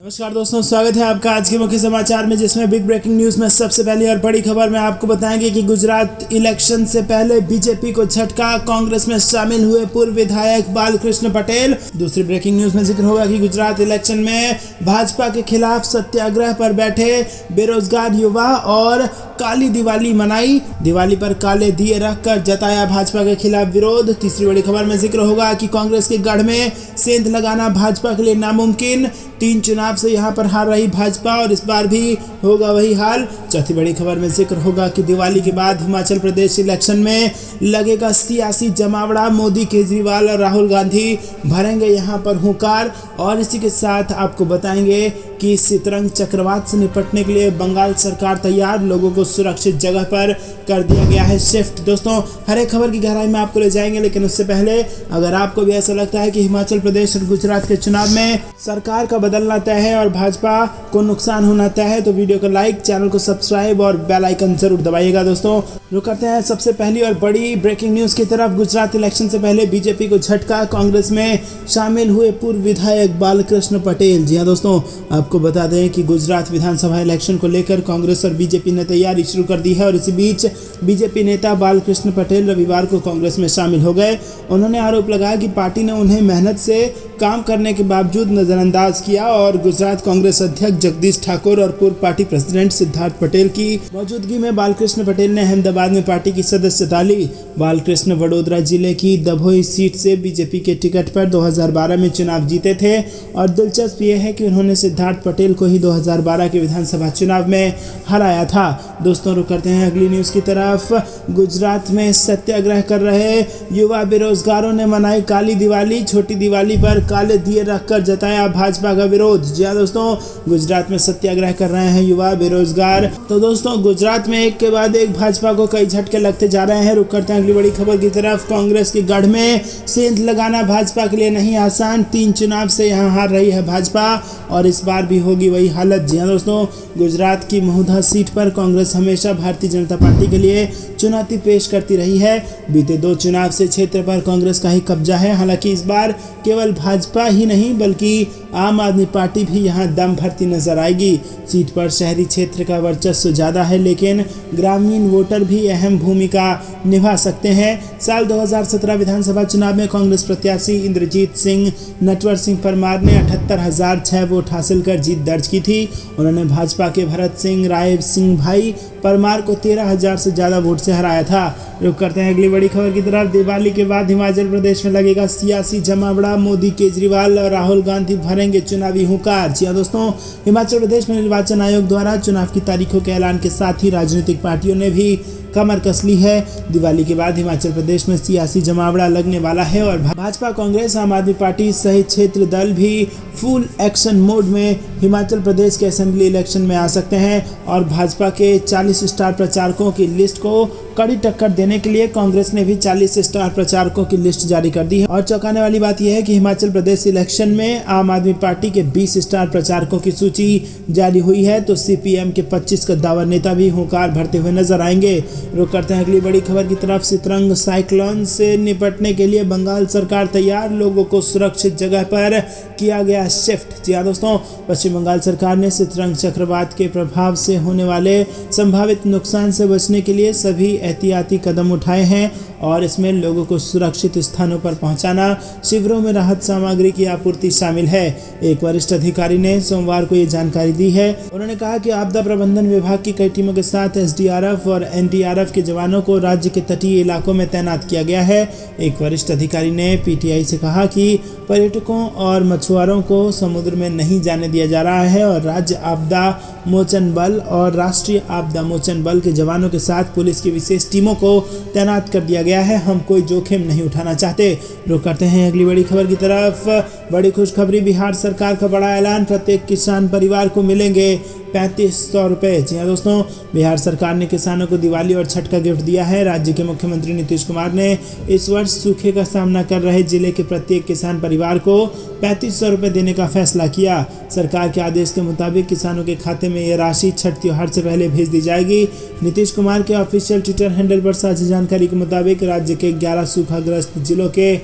नमस्कार दोस्तों, स्वागत है आपका आज के मुख्य समाचार में, जिसमें बिग ब्रेकिंग न्यूज में सबसे पहली और बड़ी खबर में आपको बताएंगे कि गुजरात इलेक्शन से पहले बीजेपी को झटका, कांग्रेस में शामिल हुए पूर्व विधायक बालकृष्ण पटेल। दूसरी ब्रेकिंग न्यूज में जिक्र होगा कि गुजरात इलेक्शन में भाजपा के खिलाफ सत्याग्रह पर बैठे बेरोजगार युवा और काली दिवाली मनाई, दिवाली पर काले दिए रखकर जताया भाजपा के खिलाफ विरोध। तीसरी बड़ी खबर में जिक्र होगा कि कांग्रेस के गढ़ में सेंध लगाना भाजपा के लिए नामुमकिन, 3 चुनाव से यहां पर हार रही भाजपा और इस बार भी होगा वही हाल। चौथी बड़ी खबर में जिक्र होगा कि दिवाली के बाद हिमाचल प्रदेश इलेक्शन में लगेगा सियासी जमावड़ा, मोदी, केजरीवाल और राहुल गांधी भरेंगे यहां पर हुंकार। और इसी के साथ आपको बताएंगे कि सितरंग चक्रवात से निपटने के लिए बंगाल सरकार तैयार, लोगों को सुरक्षित जगह पर कर दिया गया है शिफ्ट। दोस्तों, हर एक खबर की गहराई में आपको ले जाएंगे, लेकिन उससे पहले अगर आपको भी ऐसा लगता है कि हिमाचल प्रदेश और गुजरात के चुनाव में सरकार का बदलना तय है और भाजपा को नुकसान होना तय है, तो वीडियो को लाइक, चैनल को सब्सक्राइब और बेल आइकन जरूर दबाइएगा। दोस्तों, रुक करते हैं सबसे पहली और बड़ी ब्रेकिंग न्यूज की तरफ। गुजरात इलेक्शन से पहले बीजेपी को झटका, कांग्रेस में शामिल हुए पूर्व विधायक बालकृष्ण पटेल। जी हां दोस्तों, आपको बता दें कि गुजरात विधानसभा इलेक्शन को लेकर कांग्रेस और बीजेपी ने तैयारी शुरू कर दी है और इसी बीच बीजेपी नेता बालकृष्ण पटेल रविवार को कांग्रेस में शामिल हो गए। उन्होंने आरोप लगाया कि पार्टी ने उन्हें मेहनत से काम करने के बावजूद नजरअंदाज किया और गुजरात कांग्रेस अध्यक्ष जगदीश ठाकुर और पूर्व पार्टी प्रेसिडेंट सिद्धार्थ पटेल की मौजूदगी में बालकृष्ण पटेल ने अहमदाबाद में पार्टी की सदस्यता ली। बालकृष्ण वडोदरा जिले की दभोई सीट से बीजेपी के टिकट पर 2012 में चुनाव जीते थे और दिलचस्प ये है कि उन्होंने सिद्धार्थ पटेल को ही 2012 के विधानसभा चुनाव में हराया था। दोस्तों, रुक करते हैं अगली न्यूज की तरफ। गुजरात में सत्याग्रह कर रहे युवा बेरोजगारों ने मनाई काली दिवाली, छोटी दिवाली पर काले दिए रखकर जताया भाजपा का विरोध। जी हां दोस्तों, गुजरात में सत्याग्रह कर रहे हैं युवा बेरोजगार। तो दोस्तों, गुजरात में एक के बाद एक भाजपा को कई झटके लगते जा रहे हैं। रुक करते हैं अगली बड़ी खबर की तरफ। कांग्रेस के गढ़ में सेंध लगाना भाजपा के लिए नहीं आसान, 3 चुनाव से यहां हार रही है भाजपा और इस बार भी होगी वही हालत। जी हां दोस्तों, गुजरात की महुधा सीट पर कांग्रेस हमेशा भारतीय जनता पार्टी के लिए चुनौती पेश करती रही है। बीते 2 चुनाव से क्षेत्र पर कांग्रेस का ही कब्जा है। हालांकि इस बार केवल भाजपा ही नहीं बल्कि आम आदमी पार्टी भी यहां दम भरती नजर आएगी। सीट पर शहरी क्षेत्र का वर्चस्व ज्यादा है, लेकिन ग्रामीण वोटर भी अहम भूमिका निभा सकते हैं। साल 2017 विधानसभा चुनाव में कांग्रेस प्रत्याशी इंद्रजीत सिंह नटवर सिंह परमार ने 78,006 वोट हासिल कर जीत दर्ज की थी। उन्होंने भाजपा के भरत सिंह राय सिंह भाई परमार को 13,000 से ज्यादा वोट से हराया था। रुक करते हैं अगली बड़ी खबर की तरफ। दिवाली के बाद हिमाचल प्रदेश में लगेगा सियासी जमावड़ा, मोदी, केजरीवाल और राहुल गांधी भरेंगे चुनावी हुंकार। जी हां दोस्तों, हिमाचल प्रदेश में निर्वाचन आयोग द्वारा चुनाव की तारीखों के ऐलान के साथ ही राजनीतिक पार्टियों ने भी कमर कस ली है। दिवाली के बाद हिमाचल प्रदेश में सियासी जमावड़ा लगने वाला है और भाजपा, कांग्रेस, आम आदमी पार्टी सहित क्षेत्र दल भी फुल एक्शन मोड में हिमाचल प्रदेश के असेंबली इलेक्शन में आ सकते हैं और भाजपा के 40 स्टार प्रचारकों की लिस्ट को कड़ी टक्कर देने के लिए कांग्रेस ने भी 40 स्टार प्रचारकों की लिस्ट जारी कर दी है। और चौंकाने वाली बात यह है कि हिमाचल प्रदेश इलेक्शन में आम आदमी पार्टी के 20 स्टार प्रचारकों की सूची जारी हुई है, तो सीपीएम के 25 कद्दावर नेता भी हुंकार भरते हुए नजर आएंगे। रुक करते हैं अगली बड़ी खबर की तरफ। सितरंग साइक्लोन से निपटने के लिए बंगाल सरकार तैयार, लोगों को सुरक्षित जगह पर किया गया शिफ्ट। जी हां दोस्तों, पश्चिम बंगाल सरकार ने सितरंग चक्रवात के प्रभाव से होने वाले संभावित नुकसान से बचने के लिए सभी एहतियाती कदम उठाए हैं और इसमें लोगों को सुरक्षित स्थानों पर पहुंचाना, शिविरों में राहत सामग्री की आपूर्ति शामिल है। एक वरिष्ठ अधिकारी ने सोमवार को ये जानकारी दी है। उन्होंने कहा कि आपदा प्रबंधन विभाग की कई टीमों के साथ एसडीआरएफ और एनडीआरएफ के जवानों को राज्य के तटीय इलाकों में तैनात किया गया है। एक वरिष्ठ अधिकारी ने पीटीआई से कहा कि पर्यटकों और मछुआरों को समुद्र में नहीं जाने दिया जा रहा है और राज्य आपदा मोचन बल और राष्ट्रीय आपदा मोचन बल के जवानों के साथ पुलिस की विशेष टीमों को तैनात कर दिया गया है। हम कोई जोखिम नहीं उठाना चाहते। रुक करते हैं अगली बड़ी खबर की तरफ। बड़ी खुशखबरी, बिहार सरकार का बड़ा ऐलान, प्रत्येक किसान परिवार को मिलेंगे 3500 रुपये। जी हाँ दोस्तों, बिहार सरकार ने किसानों को दिवाली और छठ का गिफ्ट दिया है। राज्य के मुख्यमंत्री नीतीश कुमार ने इस वर्ष सूखे का सामना कर रहे जिले के प्रत्येक किसान परिवार को 3500 रुपये देने का फैसला किया। सरकार के आदेश के मुताबिक किसानों के खाते में यह राशि छठ त्योहार से पहले भेज दी जाएगी। नीतीश कुमार के ऑफिशियल ट्विटर हैंडल पर साझा जानकारी के मुताबिक राज्य के 11 सूखाग्रस्त जिलों के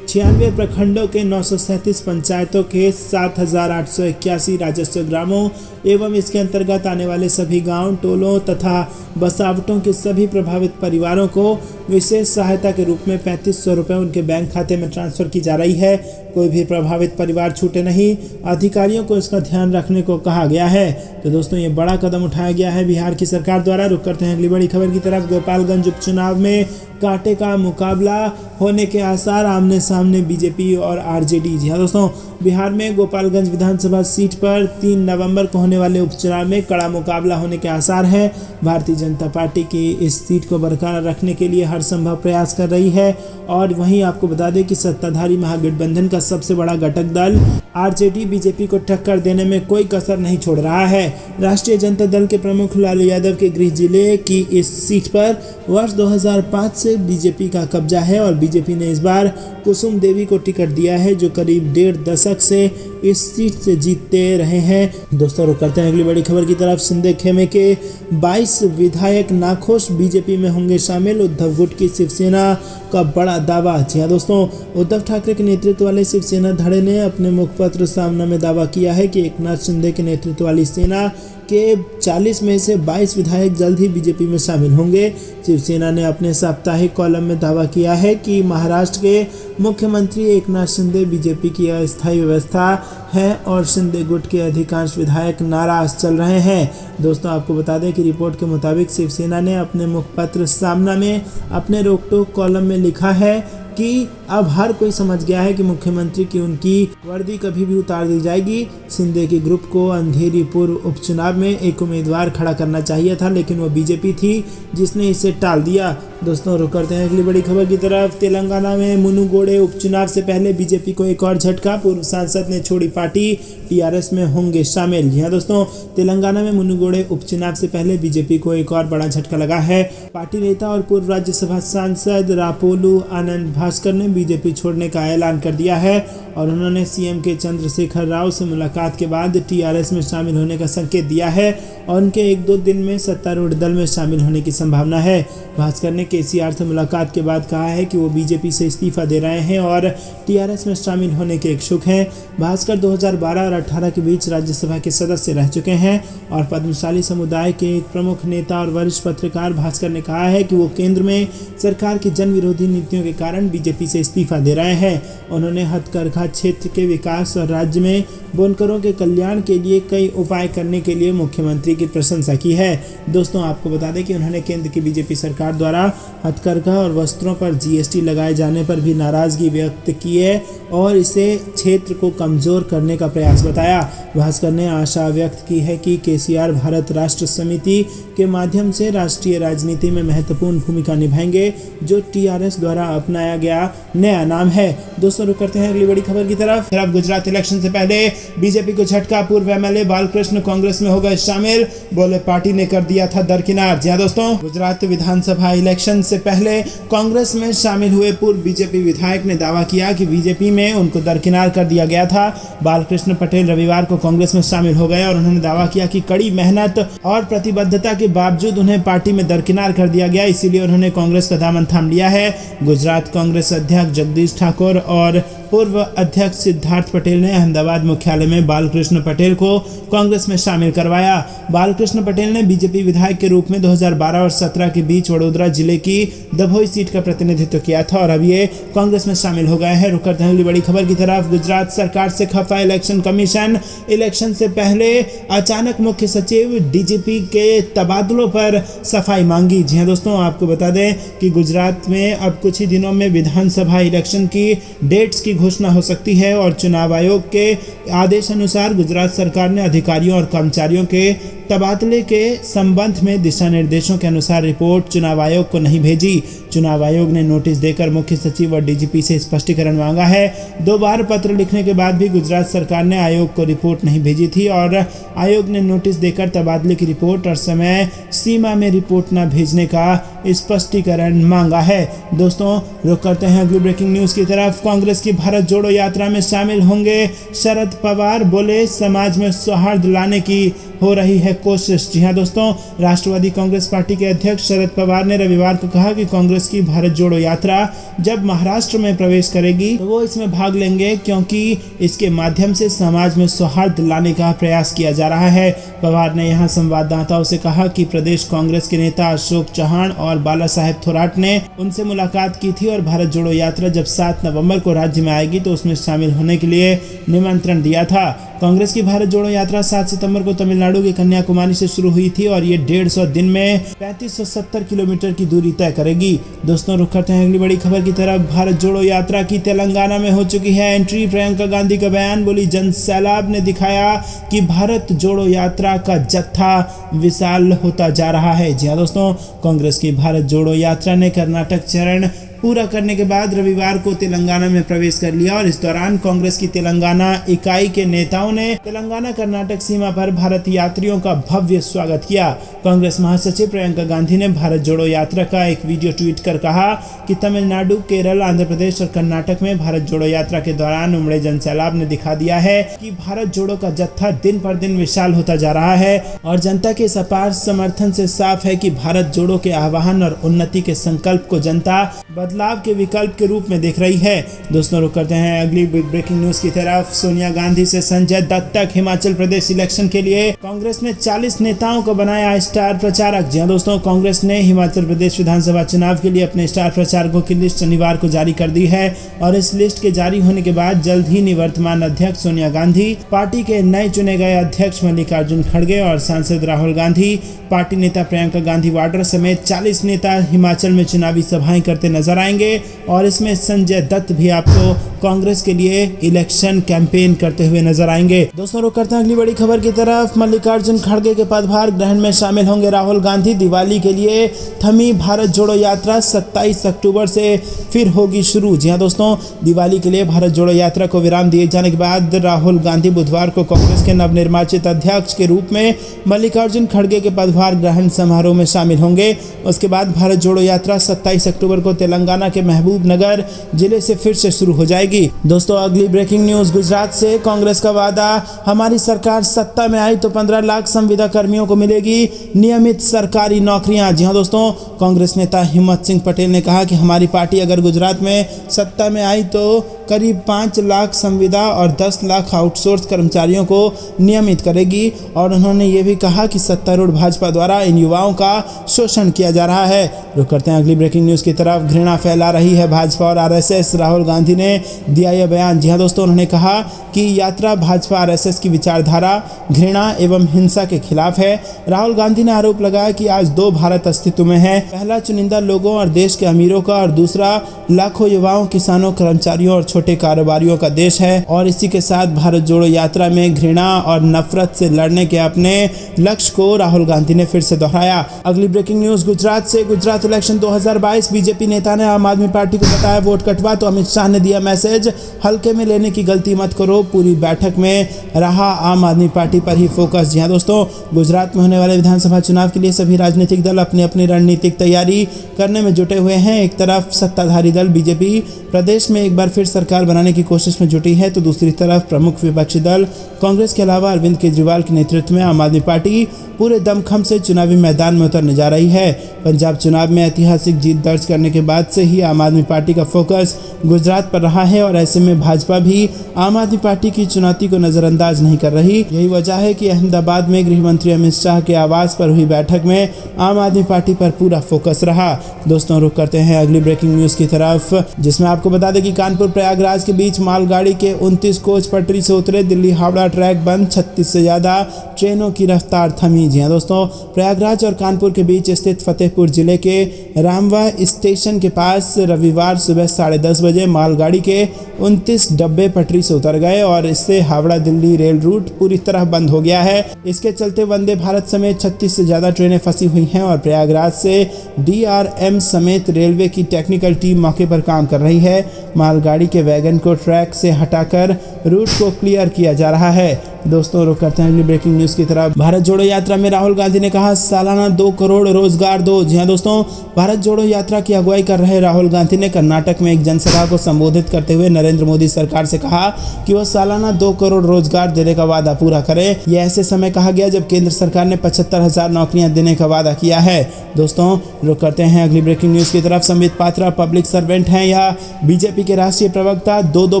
96 प्रखंडों के 937 पंचायतों के 7,881 राजस्व ग्रामों एवं इसके अंतर्गत आने वाले सभी गांव, टोलों तथा बसावटों के सभी प्रभावित परिवारों को विशेष सहायता के रूप में 3500 रुपये उनके बैंक खाते में ट्रांसफर की जा रही है। कोई भी प्रभावित परिवार छूटे नहीं, अधिकारियों को इसका ध्यान रखने को कहा गया है। तो दोस्तों, ये बड़ा कदम उठाया गया है बिहार की सरकार द्वारा। रुक करते हैं अगली बड़ी खबर की तरफ। गोपालगंज उपचुनाव में कांटे का मुकाबला होने के आसार, आमने सामने बीजेपी और आरजेडी। जी हाँ दोस्तों, बिहार में गोपालगंज विधानसभा सीट पर 3 नवंबर को होने वाले उपचुनाव में कड़ा मुकाबला होने के आसार है। भारतीय जनता पार्टी की इस सीट को बरकरार रखने के लिए हर संभव प्रयास कर रही है। और वहीं आपको बता दें कि सत्ताधारी महागठबंधन का सबसे बड़ा घटक दल आरजेडी बीजेपी को टक्कर देने में कोई कसर नहीं छोड़ रहा है। राष्ट्रीय जनता दल के प्रमुख लालू यादव के गृह जिले की इस सीट पर वर्ष 2005 से बीजेपी का कब्जा है और बीजेपी ने इस बार कुसुम देवी को टिकट दिया है, जो करीब 1.5 दशक से इस सीट से जीतते रहे हैं। दोस्तों, रुक करते हैं अगली बड़ी खबर की तरफ। सिंदे खेमे के 22 विधायक नाखुश, बीजेपी में होंगे शामिल, उद्धव गुट की शिवसेना का बड़ा दावा। जी हाँ दोस्तों, उद्धव ठाकरे के नेतृत्व वाले शिवसेना धड़े ने अपने मुखपत्र सामना में दावा किया है कि एकनाथ शिंदे के नेतृत्व वाली सेना के 40 में से 22 विधायक जल्द ही बीजेपी में शामिल होंगे। शिवसेना ने अपने साप्ताहिक कॉलम में दावा किया है कि महाराष्ट्र के मुख्यमंत्री एकनाथ शिंदे बीजेपी की अस्थायी व्यवस्था है और शिंदे गुट के अधिकांश विधायक नाराज चल रहे हैं। दोस्तों, आपको बता दें कि रिपोर्ट के मुताबिक शिवसेना ने अपने मुखपत्र सामना में अपने रोक-टोक कॉलम में लिखा है कि अब हर कोई समझ गया है कि मुख्यमंत्री की उनकी वर्दी कभी भी उतार दी जाएगी। शिंदे के ग्रुप को अंधेरी पूर्व उपचुनाव में एक उम्मीदवार खड़ा करना चाहिए था, लेकिन वो बीजेपी थी जिसने इसे टाल दिया। दोस्तों, रुक करते हैं अगली बड़ी खबर की तरफ। तेलंगाना में मुनुगोडे उपचुनाव से पहले बीजेपी को एक और झटका, पूर्व सांसद ने छोड़ी पार्टी, टीआरएस में होंगे शामिल। जी हाँ दोस्तों, तेलंगाना में मुनुगोडे उपचुनाव से पहले बीजेपी को एक और बड़ा झटका लगा है। पार्टी नेता और पूर्व राज्यसभा सांसद रापोलू आनंद भास्कर ने बीजेपी छोड़ने का ऐलान कर दिया है और उन्होंने सीएम के चंद्रशेखर राव से मुलाकात के बाद टीआरएस में शामिल होने का संकेत दिया है और उनके 1-2 दिन में सत्तारूढ़ दल में शामिल होने की संभावना है। भास्कर ने केसीआर से मुलाकात के बाद कहा है कि वो बीजेपी से इस्तीफा दे रहे हैं और टीआरएस में शामिल होने के इच्छुक हैं। भास्कर 2012 और 2018 के बीच राज्यसभा के सदस्य रह चुके हैं और पद्मशाली समुदाय के एक प्रमुख नेता और वरिष्ठ पत्रकार भास्कर ने कहा है कि वो केंद्र में सरकार की जन विरोधी नीतियों के कारण बीजेपी से इस्तीफा दे रहे हैं। उन्होंने हथकरघा क्षेत्र के विकास और राज्य में बुनकरों के कल्याण के लिए कई उपाय करने के लिए मुख्यमंत्री की प्रशंसा की है। दोस्तों, आपको बता दें कि उन्होंने केंद्र की बीजेपी सरकार द्वारा हथकरघा और वस्त्रों पर जीएसटी लगाए जाने पर भी नाराजगी व्यक्त की है और इसे क्षेत्र को कमजोर करने का प्रयास बताया। भास्कर ने आशा व्यक्त की है कि केसीआर भारत राष्ट्र समिति के माध्यम से राष्ट्रीय राजनीति में महत्वपूर्ण भूमिका निभाएंगे, जो टीआरएस द्वारा अपनाया गया नया नाम है। दोस्तों, रुक करते हैं अगली बड़ी खबर की तरफ। गुजरात इलेक्शन से पहले बीजेपी को झटका, पूर्व एमएलए बालकृष्ण कांग्रेस में हो गए शामिल, बोले पार्टी ने कर दिया था दरकिनार। जी हाँ दोस्तों, गुजरात विधानसभा इलेक्शन से पहले कांग्रेस में शामिल हुए पूर्व बीजेपी विधायक ने दावा किया कि बीजेपी में उनको दरकिनार कर दिया गया था। बालकृष्ण पटेल रविवार को कांग्रेस में शामिल हो गए और उन्होंने दावा किया कि कड़ी मेहनत और प्रतिबद्धता के बावजूद उन्हें पार्टी में दरकिनार कर दिया गया, इसीलिए उन्होंने कांग्रेस का दामन थाम लिया है। गुजरात कांग्रेस अध्यक्ष जगदीश ठाकुर और पूर्व अध्यक्ष सिद्धार्थ पटेल ने अहमदाबाद मुख्यालय में बालकृष्ण पटेल को कांग्रेस में शामिल करवाया। बालकृष्ण पटेल ने बीजेपी विधायक के रूप में 2012 और 2017 के बीच वडोदरा जिले की दभोई सीट का प्रतिनिधित्व किया था और अब ये कांग्रेस में शामिल हो गए हैं। रुक करते हैं अगली बड़ी खबर की तरफ। गुजरात सरकार से खफा इलेक्शन कमीशन, इलेक्शन से पहले अचानक मुख्य सचिव डीजीपी के तबादलों पर सफाई मांगी। जी हाँ दोस्तों, आपको बता दें कि गुजरात में अब कुछ ही दिनों में विधानसभा इलेक्शन की डेट्स की घोषणा हो सकती है और चुनाव आयोग के आदेश अनुसार गुजरात सरकार ने अधिकारियों और कर्मचारियों के तबादले के संबंध में दिशा निर्देशों के अनुसार रिपोर्ट चुनाव आयोग को नहीं भेजी। चुनाव आयोग ने नोटिस देकर मुख्य सचिव और डीजीपी से स्पष्टीकरण मांगा है। 2 बार पत्र लिखने के बाद भी गुजरात सरकार ने आयोग को रिपोर्ट नहीं भेजी थी और आयोग ने नोटिस देकर तबादले की रिपोर्ट और समय सीमा में रिपोर्ट न भेजने का स्पष्टीकरण मांगा है। दोस्तों, रुक करते हैं अगली ब्रेकिंग न्यूज की तरफ। कांग्रेस की भारत जोड़ो यात्रा में शामिल होंगे शरद पवार, बोले समाज में सौहार्द लाने की हो रही है कोशिश। जी हाँ दोस्तों, राष्ट्रवादी कांग्रेस पार्टी के अध्यक्ष शरद पवार ने रविवार को कहा कि कांग्रेस कांग्रेस की भारत जोड़ो यात्रा जब महाराष्ट्र में प्रवेश करेगी तो वो इसमें भाग लेंगे, क्योंकि इसके माध्यम से समाज में सौहार्द लाने का प्रयास किया जा रहा है। पवार ने यहां संवाददाताओं से कहा कि प्रदेश कांग्रेस के नेता अशोक चव्हाण और बाला साहेब थोराट ने उनसे मुलाकात की थी और भारत जोड़ो यात्रा जब 7 नवंबर को राज्य में आएगी तो उसमें शामिल होने के लिए निमंत्रण दिया था। कांग्रेस की भारत जोड़ो यात्रा 7 सितंबर को तमिलनाडु के कन्याकुमारी से शुरू हुई थी और ये 150 दिन में 3570 किलोमीटर की दूरी तय करेगी। दोस्तों, रुक करते हैं अगली बड़ी खबर की तरफ। भारत जोड़ो यात्रा की तेलंगाना में हो चुकी है एंट्री। प्रियंका गांधी का बयान, बोली जन सैलाब ने दिखाया कि भारत जोड़ो यात्रा का जत्था विशाल होता जा रहा है। जी हाँ दोस्तों, कांग्रेस की भारत जोड़ो यात्रा ने कर्नाटक चरण पूरा करने के बाद रविवार को तेलंगाना में प्रवेश कर लिया और इस दौरान कांग्रेस की तेलंगाना इकाई के नेताओं ने तेलंगाना कर्नाटक सीमा पर भारत यात्रियों का भव्य स्वागत किया। कांग्रेस महासचिव प्रियंका गांधी ने भारत जोड़ो यात्रा का एक वीडियो ट्वीट कर कहा कि तमिलनाडु, केरल, आंध्र प्रदेश और कर्नाटक में भारत जोड़ो यात्रा के दौरान उमड़े जनसैलाब ने दिखा दिया है कि भारत जोड़ो का जत्था दिन पर दिन विशाल होता जा रहा है और जनता के इस अपार समर्थन से साफ है कि भारत जोड़ो के आह्वान और उन्नति के संकल्प को जनता बदलाव के विकल्प के रूप में देख रही है। दोस्तों, रुक करते हैं अगली बिग ब्रेकिंग न्यूज की तरफ। सोनिया गांधी से संजय दत्त तक हिमाचल प्रदेश इलेक्शन के लिए कांग्रेस ने 40 नेताओं को बनाया स्टार प्रचारक। जी दोस्तों, कांग्रेस ने हिमाचल प्रदेश विधानसभा चुनाव के लिए अपने स्टार प्रचारकों की लिस्ट शनिवार को जारी कर दी है और इस लिस्ट के जारी होने के बाद जल्द ही निवर्तमान अध्यक्ष सोनिया गांधी, पार्टी के नए चुने गए अध्यक्ष मल्लिकार्जुन खड़गे और सांसद राहुल गांधी, पार्टी नेता प्रियंका गांधी वाड्रा समेत 40 नेता हिमाचल में चुनावी सभाएं करते नजर आएंगे और इसमें संजय दत्त भी आपको कांग्रेस के लिए इलेक्शन कैंपेन करते हुए नजर आएंगे। दोस्तों, रुक करते हैं अगली बड़ी खबर की तरफ। मल्लिकार्जुन खड़गे के पदभार ग्रहण में शामिल होंगे राहुल गांधी। दिवाली के लिए थमी भारत जोड़ो यात्रा 27 अक्टूबर से फिर होगी शुरू। जी हाँ दोस्तों, दिवाली के लिए भारत जोड़ो यात्रा को विराम दिए जाने के बाद राहुल गांधी बुधवार को कांग्रेस के नवनिर्वाचित अध्यक्ष के रूप में मल्लिकार्जुन खड़गे के पदभार ग्रहण समारोह में शामिल होंगे। उसके बाद भारत जोड़ो यात्रा 27 अक्टूबर को तेलंगाना के महबूब नगर जिले से फिर से शुरू हो जाएगी। दोस्तों, अगली ब्रेकिंग न्यूज गुजरात से। कांग्रेस का वादा, हमारी सरकार सत्ता में आई तो 15 लाख संविदा कर्मियों को मिलेगी नियमित सरकारी नौकरियां। जी हाँ दोस्तों, कांग्रेस नेता हिम्मत सिंह पटेल ने कहा कि हमारी पार्टी अगर गुजरात में सत्ता में आई तो करीब 5 लाख संविदा और 10 लाख आउटसोर्स कर्मचारियों को नियमित करेगी और उन्होंने ये भी कहा कि सत्तारूढ़ भाजपा द्वारा इन युवाओं का शोषण किया जा रहा है। रुक करते हैं अगली ब्रेकिंग न्यूज की तरफ। घृणा फैला रही है भाजपा और आरएसएस, राहुल गांधी ने दिया यह बयान। जी हाँ दोस्तों, उन्होंने कहा कि यात्रा भाजपा आरएसएस की विचारधारा घृणा एवं हिंसा के खिलाफ है। राहुल गांधी ने आरोप लगाया कि आज 2 भारत अस्तित्व में है, पहला चुनिंदा लोगों और देश के अमीरों का और दूसरा लाखों युवाओं, किसानों, कर्मचारियों और छोटे कारोबारियों का देश है। और इसी के साथ भारत जोड़ो यात्रा में घृणा और नफरत से लड़ने के अपने लक्ष्य को राहुल गांधी ने फिर से दोहराया। अगली ब्रेकिंग न्यूज गुजरात से। गुजरात इलेक्शन 2022, बीजेपी नेता ने आम आदमी पार्टी को बताया वोट कटवा तो अमित शाह ने दिया मैसेज, हल्के में लेने की गलती मत करो। पूरी बैठक में रहा आम आदमी पार्टी पर ही फोकस। जी हाँ दोस्तों, गुजरात में होने वाले विधानसभा चुनाव के लिए सभी राजनीतिक दल अपनी अपनी रणनीतिक तैयारी करने में जुटे हुए हैं। एक तरफ सत्ताधारी दल बीजेपी प्रदेश में एक बार फिर सरकार बनाने की कोशिश में जुटी है तो दूसरी तरफ प्रमुख विपक्षी दल कांग्रेस के अलावा अरविंद केजरीवाल के नेतृत्व में आम आदमी पार्टी पूरे दमखम से चुनावी मैदान में उतरने जा रही है। पंजाब चुनाव में ऐतिहासिक जीत दर्ज करने के बाद से ही आम आदमी पार्टी का फोकस गुजरात पर रहा है और ऐसे में भाजपा भी आम आदमी पार्टी की चुनौती को नजरअंदाज नहीं कर रही। यही वजह है कि अहमदाबाद में गृह मंत्री अमित शाह के आवास पर हुई बैठक में आम आदमी पार्टी पर पूरा फोकस रहा। दोस्तों, रुक करते हैं अगली ब्रेकिंग न्यूज की तरफ, जिसमें आपको बता दें कि कानपुर प्रयागराज के बीच मालगाड़ी के 29 कोच पटरी से उतरे। दिल्ली हावड़ा ट्रैक बंद, 36 से ज्यादा ट्रेनों की रफ्तार थमी। जी हाँ दोस्तों, प्रयागराज और कानपुर के बीच स्थित फतेहपुर जिले के रामवा स्टेशन के पास रविवार सुबह 10:30 बजे मालगाड़ी के 29 डब्बे पटरी से उतर गए और इससे हावड़ा दिल्ली रेल रूट पूरी तरह बंद हो गया है। इसके चलते वंदे भारत समेत 36 से ज्यादा ट्रेनें फंसी हुई हैं और प्रयागराज से DRM समेत रेलवे की टेक्निकल टीम मौके पर काम कर रही है। मालगाड़ी के वैगन को ट्रैक से हटाकर रूट को क्लियर किया जा रहा है। दोस्तों रुक करते हैं अगली ब्रेकिंग न्यूज की तरफ। भारत जोड़ो यात्रा में राहुल गांधी ने कहा सालाना 2 करोड़ रोजगार दो। जी हाँ दोस्तों, भारत जोड़ो यात्रा की अगुवाई कर रहे राहुल गांधी ने कर्नाटक में एक जनसभा को संबोधित करते हुए नरेंद्र मोदी सरकार से कहा कि वह सालाना 2 करोड़ रोजगार देने का वादा पूरा करे। यह ऐसे समय कहा गया जब केंद्र सरकार ने 75,000 नौकरियां देने का वादा किया है। दोस्तों रुक करते हैं अगली ब्रेकिंग न्यूज की तरफ। संबित पात्रा पब्लिक सर्वेंट हैं या बीजेपी के राष्ट्रीय प्रवक्ता, 2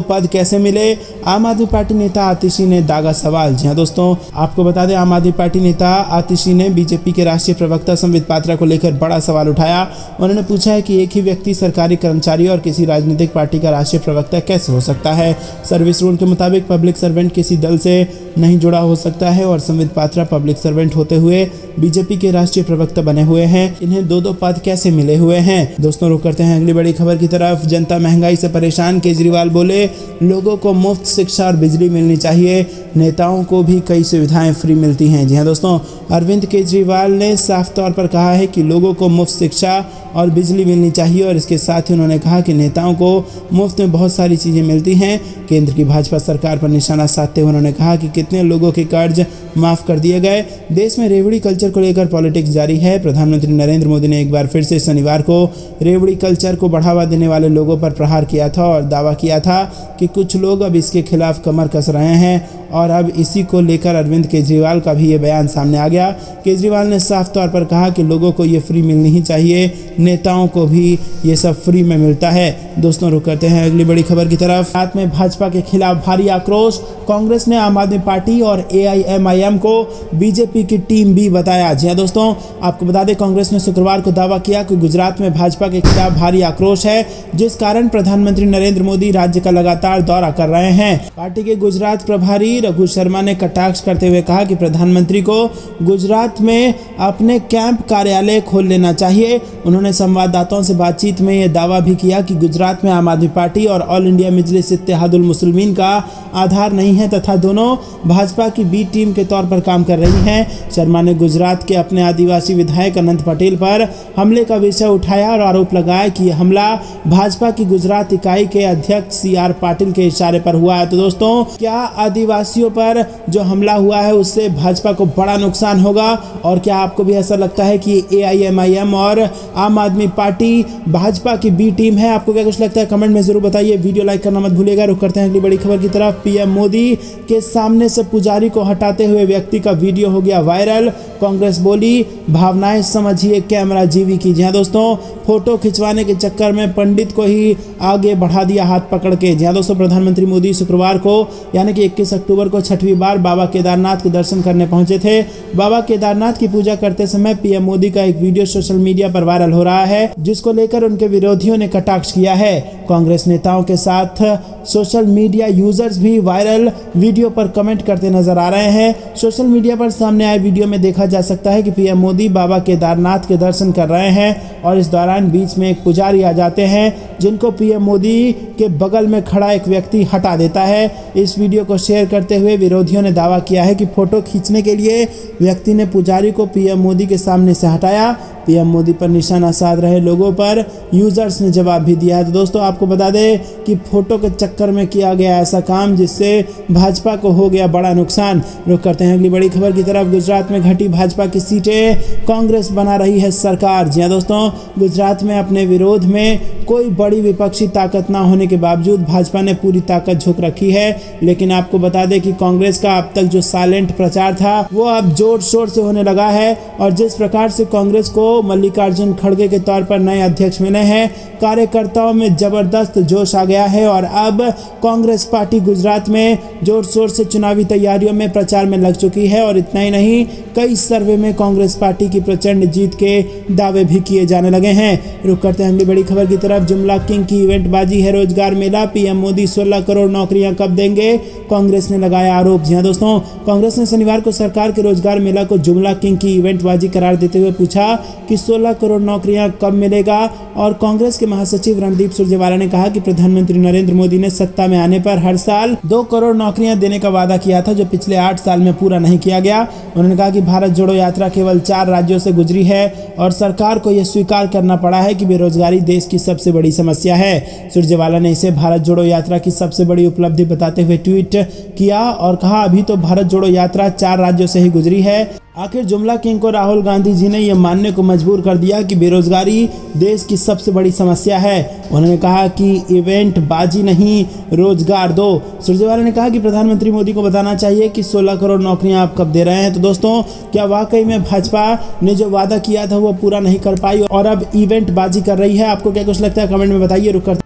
पद कैसे मिले? आम आदमी पार्टी नेता आतिशी ने दागा सवाल। जी हाँ दोस्तों, आपको बता दें आम आदमी पार्टी नेता आतिशी ने बीजेपी के राष्ट्रीय प्रवक्ता संबित पात्रा को लेकर बड़ा सवाल उठाया। उन्होंने पूछा है कि एक ही व्यक्ति सरकारी कर्मचारी और किसी राजनीतिक पार्टी का राष्ट्रीय प्रवक्ता कैसे हो सकता है। सर्विस रूल के मुताबिक पब्लिक सर्वेंट किसी दल से नहीं जुड़ा हो सकता है और संबित पात्रा पब्लिक सर्वेंट होते हुए बीजेपी के राष्ट्रीय प्रवक्ता बने हुए हैं। इन्हें 2 पद कैसे मिले हुए हैं? दोस्तों रुक करते हैं अगली बड़ी खबर की तरफ। जनता महंगाई से परेशान, केजरीवाल बोले लोगों को मुफ्त शिक्षा और बिजली मिलनी चाहिए, नेताओं को भी कई सुविधाएं फ्री मिलती हैं। जी हाँ दोस्तों, अरविंद केजरीवाल ने साफ तौर पर कहा है कि लोगों को मुफ्त शिक्षा और बिजली मिलनी चाहिए और इसके साथ ही उन्होंने कहा कि नेताओं को मुफ्त में बहुत सारी चीज़ें मिलती हैं। केंद्र की भाजपा सरकार पर निशाना साधते हुए उन्होंने कहा कि कितने लोगों के कर्ज माफ़ कर दिए गए। देश में रेवड़ी कल्चर को लेकर पॉलिटिक्स जारी है। प्रधानमंत्री नरेंद्र मोदी ने एक बार फिर से शनिवार को रेवड़ी कल्चर को बढ़ावा देने वाले लोगों पर प्रहार किया था और दावा किया था कि कुछ लोग अब इसके खिलाफ कमर कस रहे हैं और अब इसी को लेकर अरविंद केजरीवाल का भी ये बयान सामने आ गया। केजरीवाल ने साफ तौर पर कहा कि लोगों को ये फ्री मिलनी ही चाहिए, नेताओं को भी ये सब फ्री में मिलता है। दोस्तों रुक करते हैं अगली बड़ी खबर की तरफ। रात में भाजपा के खिलाफ भारी आक्रोश, कांग्रेस ने आम आदमी पार्टी और AIMIM को बीजेपी की टीम बी बताया। जी हाँ दोस्तों, आपको बता दें कांग्रेस ने शुक्रवार को दावा किया कि गुजरात में भाजपा के खिलाफ भारी आक्रोश है, जिस कारण प्रधानमंत्री नरेंद्र मोदी राज्य का लगातार दौरा कर रहे हैं। पार्टी के गुजरात प्रभारी रघु शर्मा ने कटाक्ष करते हुए कहा कि प्रधानमंत्री को गुजरात में अपने कैंप कार्यालय खोल लेना चाहिए। उन्होंने संवाददाताओं से बातचीत में यह दावा भी किया कि गुजरात में आम आदमी पार्टी और ऑल इंडिया मजलिस इत्तेहादुल मुस्लिमीन का आधार नहीं है तथा दोनों भाजपा की बी टीम के तौर पर काम कर रही हैं। शर्मा ने गुजरात के अपने आदिवासी विधायक अनंत पटेल पर हमले का विषय उठाया और आरोप लगाया कि यह हमला भाजपा की गुजरात इकाई के अध्यक्ष CR पाटिल के इशारे पर हुआ है। तो दोस्तों, क्या आदिवासियों पर जो हमला हुआ है उससे भाजपा को बड़ा नुकसान होगा और क्या आपको भी ऐसा लगता है कि AIMIM और आम आदमी पार्टी भाजपा की बी टीम है? आपको क्या कुछ लगता है कमेंट में जरूर बताइए। वीडियो लाइक करना मत भूलिएगा। रुक करते हैं अगली बड़ी खबर की तरफ। PM मोदी के सामने से पुजारी को हटाते हुए व्यक्ति का वीडियो हो गया वायरल। कांग्रेस बोली भावनाएं समझिए, कैमरा जीवी की। जी हाँ दोस्तों, फोटो खिंचवाने के चक्कर में पंडित को ही आगे बढ़ा दिया हाथ पकड़ के। जी हाँ दोस्तों, प्रधानमंत्री मोदी शुक्रवार को यानी कि 21 अक्टूबर को छठवीं बार बाबा केदारनाथ के दर्शन करने पहुंचे थे। बाबा केदारनाथ की पूजा करते समय PM मोदी का एक वीडियो सोशल मीडिया पर वायरल हो रहा है, जिसको लेकर उनके विरोधियों ने कटाक्ष किया है। कांग्रेस नेताओं के साथ सोशल मीडिया यूजर्स भी वायरल वीडियो पर कमेंट करते नजर आ रहे हैं। सोशल मीडिया पर सामने आए वीडियो में देखा जा सकता है कि PM मोदी बाबा केदारनाथ के दर्शन कर रहे हैं और इस दौरान बीच में एक पुजारी आ जाते हैं, जिनको PM मोदी के बगल में खड़ा एक व्यक्ति हटा देता है। इस वीडियो को शेयर करते हुए विरोधियों ने दावा किया है कि फोटो खींचने के लिए व्यक्ति ने पुजारी को PM मोदी के सामने से हटाया। PM मोदी पर निशाना साध रहे लोगों पर यूजर्स ने जवाब भी दिया है। तो दोस्तों, आपको बता दें कि फोटो के चक्कर में किया गया ऐसा काम जिससे भाजपा को हो गया बड़ा नुकसान। रुक करते हैं अगली बड़ी खबर की तरफ। गुजरात में घटी भाजपा की सीटें, कांग्रेस बना रही है सरकार। जी हाँ दोस्तों, गुजरात में अपने विरोध में कोई बड़ी विपक्षी ताकत ना होने के बावजूद भाजपा ने पूरी ताकत झोंक रखी है। लेकिन आपको बता दें कि कांग्रेस का अब तक जो साइलेंट प्रचार था वो अब जोर शोर से होने लगा है और जिस प्रकार से कांग्रेस को मल्लिकार्जुन खड़गे के तौर पर नए अध्यक्ष मिले हैं, कार्यकर्ताओं में जबरदस्त जोश आ गया है और अब कांग्रेस पार्टी गुजरात में जोर शोर से चुनावी तैयारियों में प्रचार में लग चुकी है। और इतना ही नहीं, कई सर्वे में कांग्रेस पार्टी की प्रचंड जीत के दावे भी किए जाने लगे हैं। रुक करते हैं अगली बड़ी खबर की तरफ। जुमला किंग की इवेंटबाजी है रोजगार मेला, PM मोदी 16 करोड़ नौकरियां कब देंगे, कांग्रेस ने लगाया आरोप। जी हाँ दोस्तों, कांग्रेस ने शनिवार को सरकार के रोजगार मेला को जुमला किंग की इवेंटबाजी करार देते हुए पूछा कि 16 करोड़ नौकरियां कब मिलेगा। और कांग्रेस के महासचिव रणदीप सुरजेवाला ने कहा कि प्रधानमंत्री नरेंद्र मोदी ने सत्ता में आने पर हर साल 2 करोड़ नौकरियां देने का वादा किया था, जो पिछले 8 साल में पूरा नहीं किया गया। उन्होंने कहा कि भारत जोड़ो यात्रा केवल 4 राज्यों से गुजरी है और सरकार को यह स्वीकार करना पड़ा है कि बेरोजगारी देश की सबसे सबसे बड़ी समस्या है। सुरजेवाला ने इसे भारत जोड़ो यात्रा की सबसे बड़ी उपलब्धि बताते हुए ट्वीट किया और कहा, अभी तो भारत जोड़ो यात्रा 4 राज्यों से ही गुजरी है। आखिर जुमला किंग को राहुल गांधी जी ने यह मानने को मजबूर कर दिया कि बेरोजगारी देश की सबसे बड़ी समस्या है। उन्होंने कहा कि इवेंट बाजी नहीं, रोजगार दो। सुरजेवाला ने कहा कि प्रधानमंत्री मोदी को बताना चाहिए कि 16 करोड़ नौकरियां आप कब दे रहे हैं। तो दोस्तों, क्या वाकई में भाजपा ने जो वादा किया था वो पूरा नहीं कर पाई और अब इवेंट बाजी कर रही है? आपको क्या कुछ लगता है, कमेंट में बताइए। रुक करते